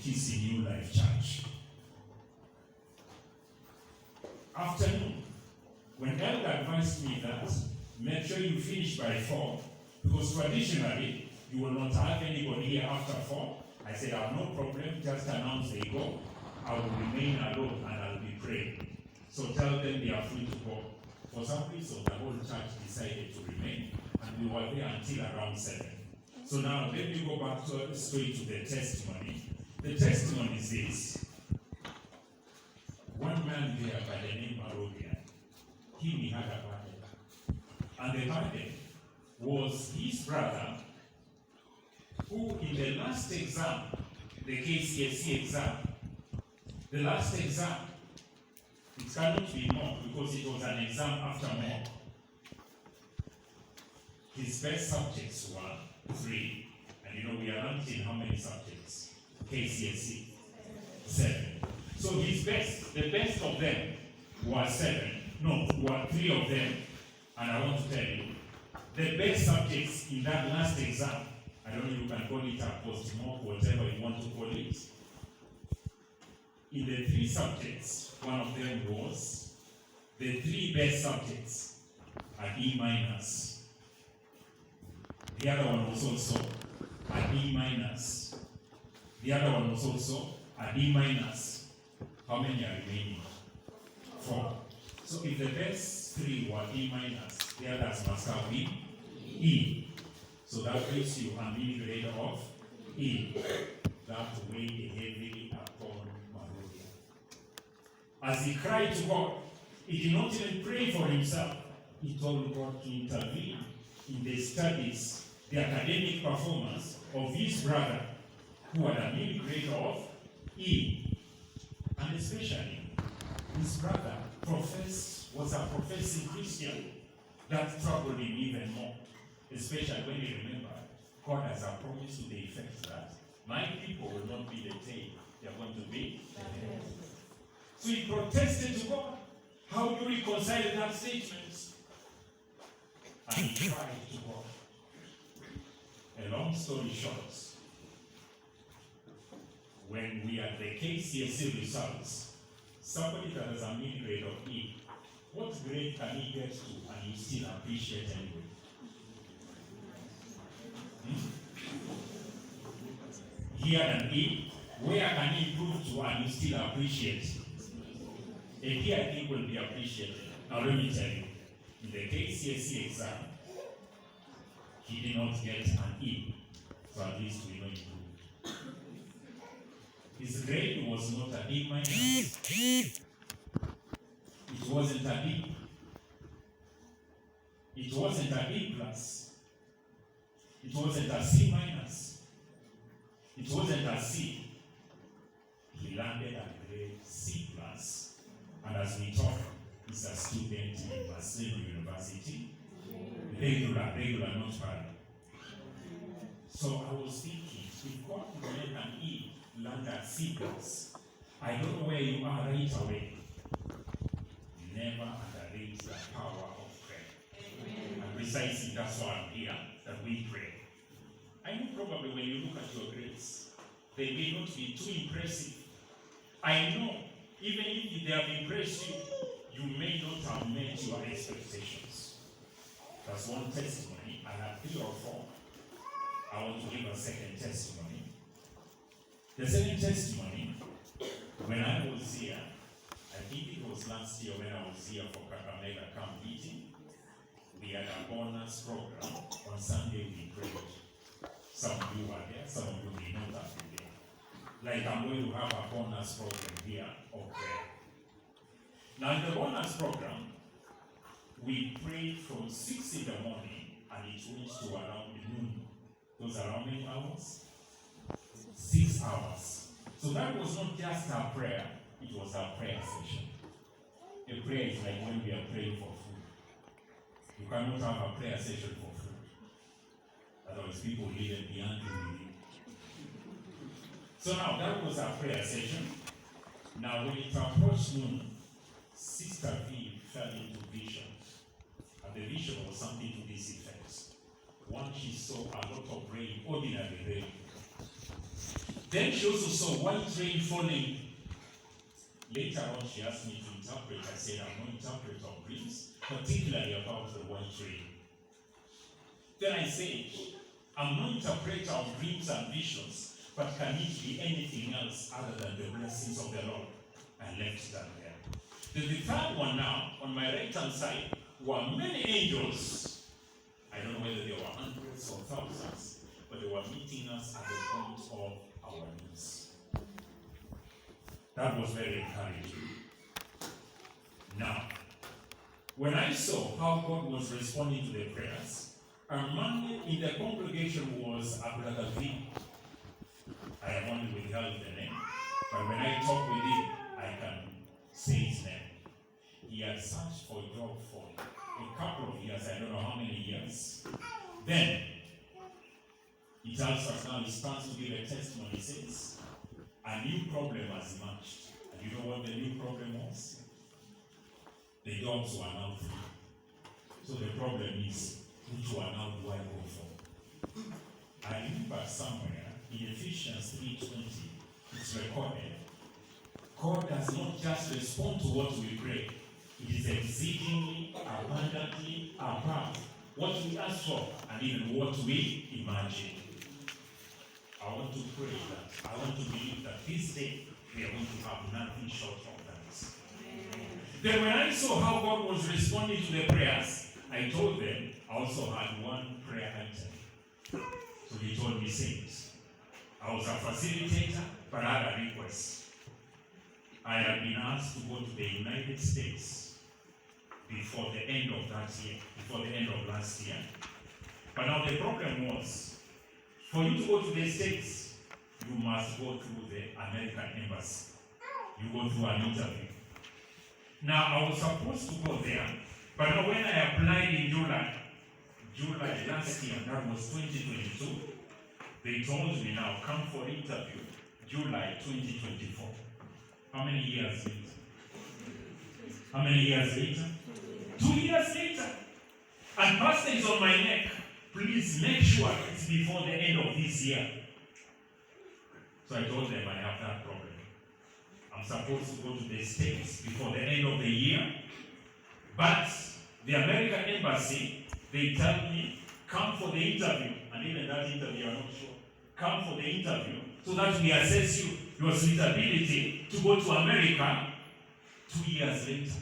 TC New Life Church. Afternoon, when Elder advised me that, make sure you finish by 4, because traditionally, you will not have anybody here after 4. I said, I have no problem, just announce they go. I will remain alone and I will be praying. So tell them they are free to go. For some reason, the whole church decided to remain, and we were there until around 7. So now, let me go back straight to the testimony. The testimony is this. One man there by the name of Marodia, he had a burden. And the burden was his brother, who in the last exam, the KCSE exam, the last exam, it cannot be more because it was an exam after more. His best subjects were 3. And you know, we are ranking how many subjects? KCSE? 7. So his best, the best of them were 7. No, were 3 of them. And I want to tell you, the best subjects in that last exam, I don't know if you can call it a post-mock, whatever you want to call it. In the 3 subjects, one of them was the 3 best subjects at E-. The other one was also at E-. The other one was also at E-. How many are remaining? 4. So if the best 3 were E-, the others must have been E. So that gives you a mini grade of E. That weighed heavily upon Marodia. As he cried to God, he did not even pray for himself. He told God to intervene in the studies, the academic performance of his brother, who had a mini grade of E. And especially, his brother was a professing Christian. That troubled him even more. Especially when he remembered God has a promise to the effect that my people will not be the tail, they are going to be the head. So he protested to God. How do you reconcile that statement? And he cried to God. A long story short, when we had the KCSE results, somebody that has a mid grade of E, what grade can he get to and you still appreciate anyway? He had an E, where can he improve to and you still appreciate? A D, I think, will be appreciated. Now let me tell you, in the KCSE exam, he did not get an E, so at least we know he improved. His grade was not a D-. It wasn't a D. It wasn't a D+. It wasn't a C-. It wasn't a C. He landed at grade C+. And as we talk, he's a student in Barcelona University. Regular, not bad. So I was thinking, if God could make an E land at C+, I don't know where you are right away. Never underrate the power of prayer. Amen. And precisely that's why I'm here, that we pray. I know probably when you look at your grades, they may not be too impressive. I know, even if they have impressed you, you may not have met your expectations. That's one testimony. I have 3 or 4. I want to give a second testimony. The second testimony, when I was here, I think it was last year when I was here for Kakamega camp meeting, we had a bonus program. On Sunday we prayed. Some of you were there, some of you may not have been there. Like I'm going to have a bonus program here of prayer. Now in the bonus program, we prayed from 6 in the morning and it went to around noon. Those are how many hours? 6 hours. So that was not just a prayer, it was a prayer session. A prayer is like when we are praying for food. You cannot have a prayer session for food. Otherwise people live in the angry. So now that was our prayer session. Now when it approached noon, Sister V fell into vision. And the vision was something to this effect. One, she saw a lot of rain, ordinary rain. Then she also saw white rain falling. Later on, she asked me to interpret. I said, I'm no interpreter of dreams, particularly about the white rain. Then I said, I'm no interpreter of dreams and visions, but can it be anything else other than the blessings of the Lord? I left that there. Then the third one now, on my right-hand side, were many angels. I don't know whether there were hundreds or thousands, but they were meeting us at the point of our needs. That was very encouraging. Now, when I saw how God was responding to the prayers, a man in the congregation was a brother V. I have only withheld the name, but when I talk with him, I can say his name. He had searched for a job for a couple of years, I don't know how many years. Then, he tells us now he starts to give a testimony. He says, a new problem has emerged. And you know what the new problem was? The jobs were now free. So the problem is, which one now do I go for? I remember somewhere in Ephesians 3:20, it's recorded, God does not just respond to what we pray, it is exceedingly, abundantly above what we ask for and even what we imagine. I want to pray that, I want to believe that this day we are going to have nothing short of that. Then when I saw how God was responding to the prayers, I told them I also had one prayer item. So he told me, saints, I was a facilitator, but I had a request. I had been asked to go to the United States before the end of that year, before the end of last year. But now the problem was, for you to go to the States, you must go through the American embassy. You go through an interview. Now, I was supposed to go there, but now when I applied in July last year, that was 2022, they told me now, come for interview, July 2024. How many years later? How many years later? 2 years later. And pastor is on my neck. Please make sure it's before the end of this year. So I told them I have that problem. I'm supposed to go to the States before the end of the year. But the American embassy, they tell me, come for the interview. And even that interview, I'm not sure. Come for the interview so that we assess you, your suitability to go to America 2 years later.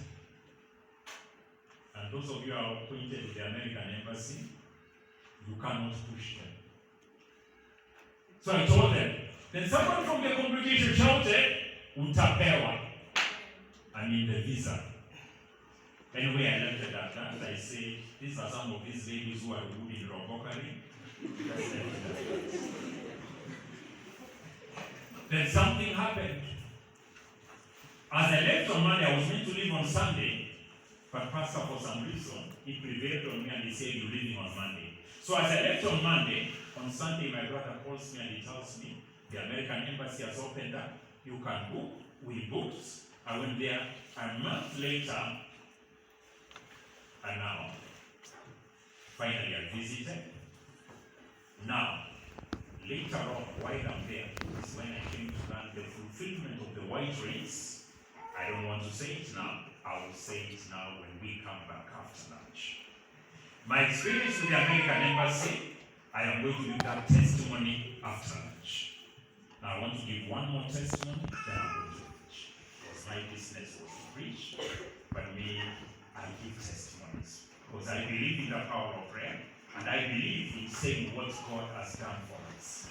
And those of you who are appointed to the American embassy, you cannot push them. So I told them. Then someone from the congregation shouted, Utapewa. I mean the visa. Anyway, I left it at that. I say, these are some of these ladies who are good in Robokari. Then something happened. As I left on Monday, I was meant to leave on Sunday, but Pastor, for some reason, he prevailed on me and he said, you're leaving on Monday. So as I left on Monday, on Sunday, my brother calls me and he tells me, the American embassy has opened up. You can book. We booked. I went there a month later, and now, finally I visited. Now, later on, while I'm there, is when I came to learn the fulfillment of the white race. I don't want to say it now. I will say it now when we come back after lunch. My experience with the American embassy, I am going to give that testimony after lunch. Now I want to give one more testimony, then I'm going to preach. Because my business was to preach, but me, I give testimonies. Because I believe in the power of prayer, and I believe in saying what God has done for us.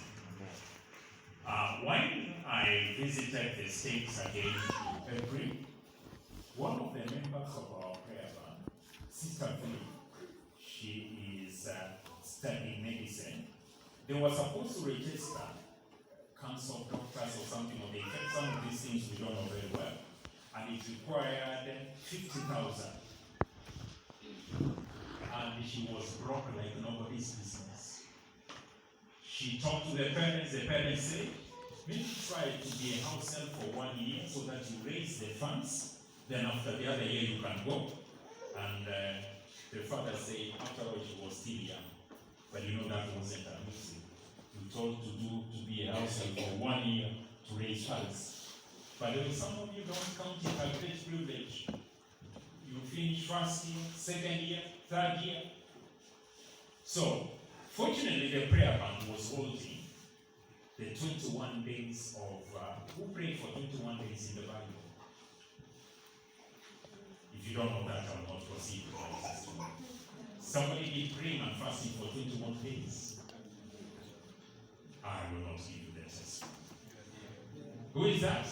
When I visited the States again in February, one of the members of our prayer band, Sister Philip, she is studying medicine. They were supposed to register council of doctors or something of the effect. Some of these things we don't know very well. And it required 50,000. And she was broke like nobody's business. She talked to the parents said, maybe try to be a house help for 1 year so that you raise the funds, then after the other year you can go. And the father said, after all, she was still young. But you know that wasn't amusing. You told to be a househelp for 1 year to raise funds. But there were some of you don't count it a great privilege. You finish first year, second year, third year. So, fortunately, the prayer band was holding the 21 days of, who prayed for 21 days in the Bible? If you don't know that, I will not proceed with my testimony. Somebody did praying and fasting for 21 days. I will not give you the testimony. Who is that?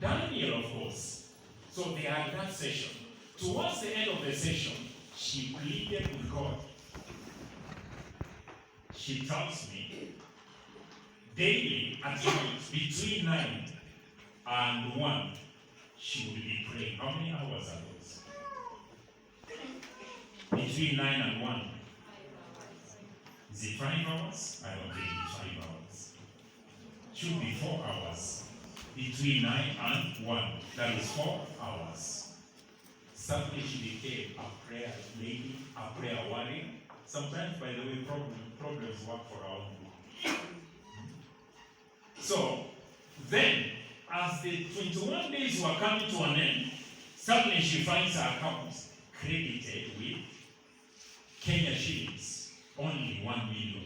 Daniel, of course. So they had that session. Towards the end of the session, she pleaded with God. She tells me, daily at night, between 9 and 1, she will be praying. How many hours are those? Between 9 and 1. Is it 5 hours? I don't think it's 5 hours. Should be 4 hours. Between 9 and 1. That is 4 hours. Suddenly she became a prayer lady, a prayer warrior. Sometimes, by the way, problems work for our own good. So, then, as the 21 days were coming to an end, suddenly she finds her account credited with Kenya shillings, only 1 million.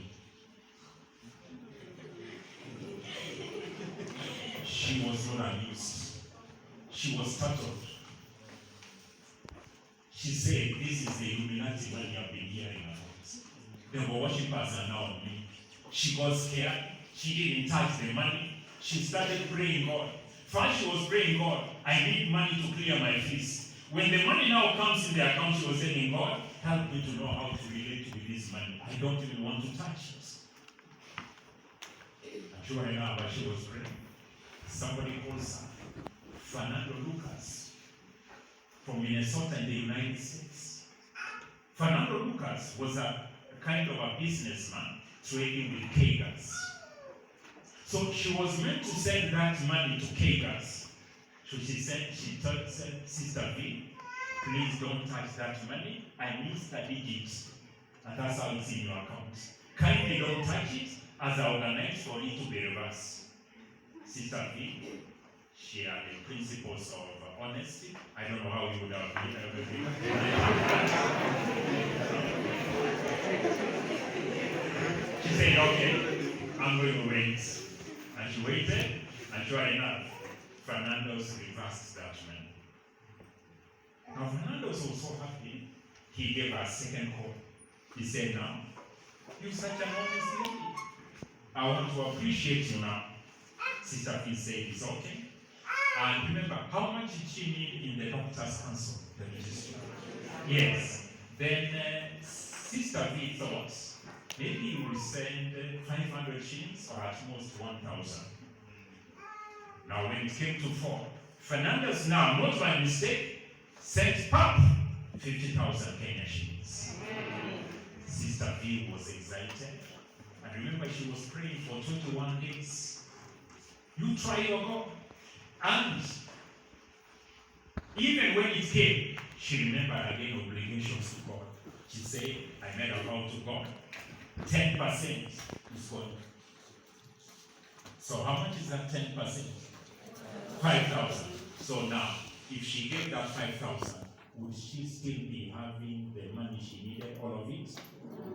She was not amused. She was startled. She said, this is the Illuminati money I've been hearing about. The worshippers are now on me. She got scared. She didn't touch the money. She started praying God. First she was praying God, I need money to clear my fees. When the money now comes in the account, she was saying, God, help me to know how to relate with this money. I don't even want to touch it. And sure enough, as she was praying, somebody calls her, Fernando Lucas, from Minnesota in the United States. Fernando Lucas was a kind of a businessman trading with Kegers. So she was meant to send that money to Kegers. So she told Sister V, please don't touch that money. I missed a digit. And that's how it's in your account. Kindly don't touch it as I organize for it to be reversed. Sister V, she had the principles of honesty. I don't know how you would have been able to do She said, okay, I'm going to wait. And she waited, and sure enough, Fernando's reversed that money. Now Fernando's was so happy, he gave her a second call. He said, now, you're such an honest lady. I want to appreciate you now. Sister P said, it's okay. And remember, how much did she need in the doctor's consult, the registry? Yes. Then Sister V thought, maybe you will send 500 shillings or at most 1,000. Now when it came to 4, Fernandez now, not by mistake, sent pop 50,000 Kenya shillings. Sister V was excited. And remember, she was praying for 21 days. You try your God. And even when it came, she remembered again obligations to God. She said, I made a vow to God. 10% is God. So how much is that 10%? 5,000. So now, if she gave that 5,000, would she still be having the money she needed, all of it?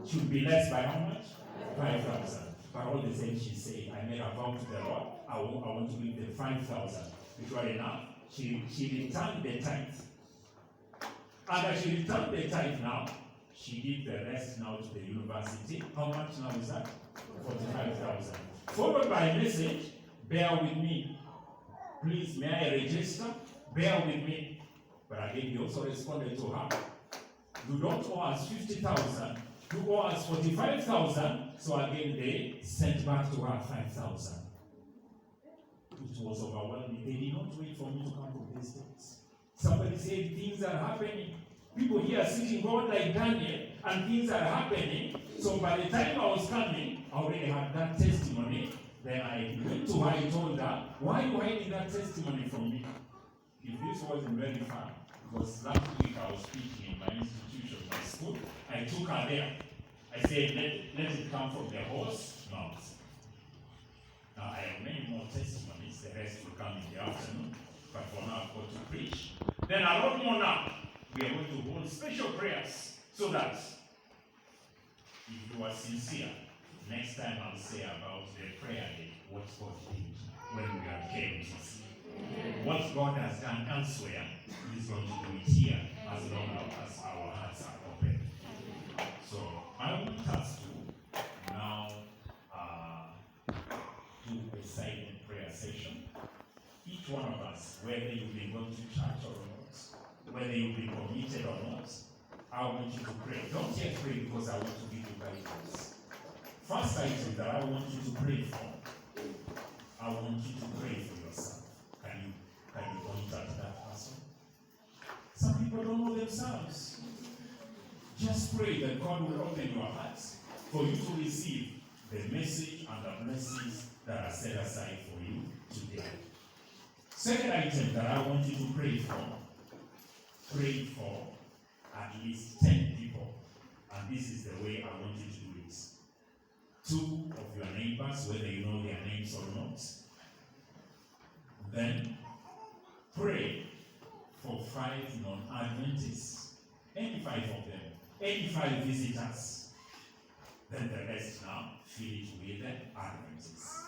She would be less by how much? 5,000. But all the same, she said, I made a vow to the Lord. I want to give the 5,000. Which was enough. She returned the tithe. And as she returned the tithe now, she did the rest now to the university. How much now is that? 45,000. Followed by a message, bear with me. Please, may I register? Bear with me. But again, he also responded to her. You don't owe us 50,000. You owe us 45,000. So again, they sent back to her 5,000. It was overwhelming. They did not wait for me to come to these things. Somebody said things are happening. People here are sitting God like Daniel, and things are happening. So by the time I was coming, I already had that testimony. Then I went to her and told her, why are you hiding that testimony from me? If this wasn't very far, because last week I was speaking in my institution, my school, I took her there. I said, let it come from the horse. not. Now, I have many more testimonies. The rest will come in the afternoon. But for now, I've got to preach. Then a lot more now. We are going to hold special prayers so that if you are sincere, next time I'll say about the prayer day, what God did when we have came to see. What God has done elsewhere, He's going to do it here as long as our hearts are open. So I want us to now do a silent prayer session. Each one of us, whether you've been going to church or not, whether you've been committed or not, I want you to pray. Don't yet pray because I want to give you guidance. First item that I want you to pray for, I want you to pray for yourself. Can you point at that person? Some people don't know themselves. Just pray that God will open your hearts for you to receive the message and the blessings that are set aside for you today. Second item that I want you to pray for at least 10 people. And this is the way I want you to do it. 2 of your neighbors, whether you know their names or not. Then pray for 5 non-Adventists. Any 5 of them. Any 5 visitors. Then the rest now, fill it with the Adventists.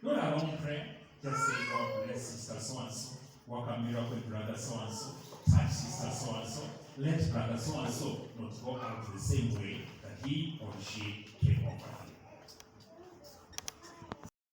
Not a long prayer. Just say, God bless sister so-and-so. Work a miracle with brother so-and-so. Touch sister so-and-so. Let brother so-and-so not go out the same way that he or she came over.